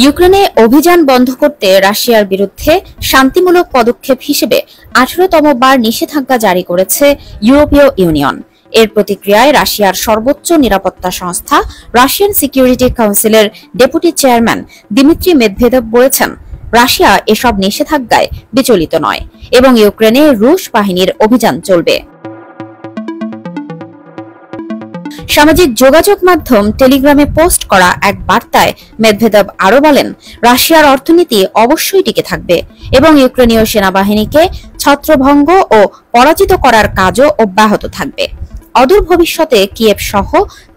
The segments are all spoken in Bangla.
ইউক্রেনে অভিযান বন্ধ করতে রাশিয়ার বিরুদ্ধে শান্তিমূলক পদক্ষেপ হিসেবে 18তম বার নিষেধাজ্ঞা জারি করেছে ইউরোপীয় ইউনিয়ন। এর প্রতিক্রিয়ায় রাশিয়ার সর্বোচ্চ নিরাপত্তা সংস্থা রাশিয়ান সিকিউরিটি কাউন্সিলের ডেপুটি চেয়ারম্যান দিমিত্রি মেদভেদেভ বলেছেন, রাশিয়া এসব নিষেধাজ্ঞায় বিচলিত নয় এবং ইউক্রেনে রুশ বাহিনীর অভিযান চলবে। সামাজিক যোগাযোগ মাধ্যম টেলিগ্রামে পোস্ট করা এক বার্তায় মেদভেদেভ আরও বলেন, রাশিয়ার অর্থনীতি অবশ্যই টিকে থাকবে এবং ইউক্রেনীয় সেনাবাহিনীকে ছত্রভঙ্গ ও পরাজিত করার কাজও অব্যাহত থাকবে। অদূর ভবিষ্যতে কিয়েভ সহ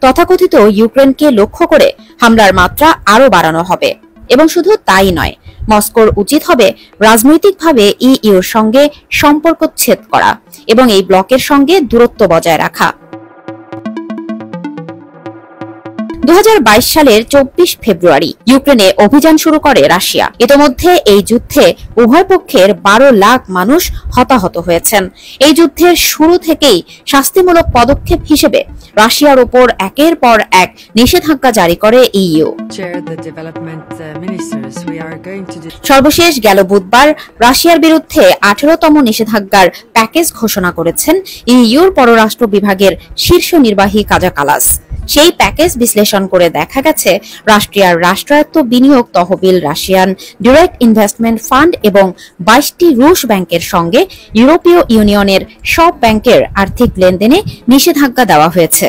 তথাকথিত ইউক্রেনকে লক্ষ্য করে হামলার মাত্রা আরও বাড়ানো হবে এবং শুধু তাই নয়, মস্কোর উচিত হবে রাজনৈতিকভাবে ইইউর সঙ্গে সম্পর্ক ছেদ করা এবং এই ব্লকের সঙ্গে দূরত্ব বজায় রাখা। 2022 সালের 24 ফেব্রুয়ারি ইউক্রেনে অভিযান শুরু করে রাশিয়া। ইতোমধ্যে এই যুদ্ধে উভয় পক্ষের 12 লাখ মানুষ হতাহত হয়েছেন। এই যুদ্ধের শুরু থেকেই শাস্তিমূলক পদক্ষেপ হিসেবে রাশিয়ার উপর একের পর এক নিষেধাজ্ঞা জারি করে ইইউ। সর্বশেষ গেল বুধবার রাশিয়ার বিরুদ্ধে 18তম নিষেধাজ্ঞার প্যাকেজ ঘোষণা করেছেন ইইউর পররাষ্ট্র বিভাগের শীর্ষ নির্বাহী কাজা কালাস। সেই প্যাকেজ বিশ্লেষণ করে দেখা গেছে, রাশিয়ার রাষ্ট্রায়ত্ত বিনিয়োগ তহবিল, রাশিয়ান ডিরেক্ট ইনভেস্টমেন্ট ফান্ড এবং 22টি রুশ ব্যাংকের সঙ্গে ইউরোপীয় ইউনিয়নের সব ব্যাংকের আর্থিক লেনদেনে নিষেধাজ্ঞা দেওয়া হয়েছে।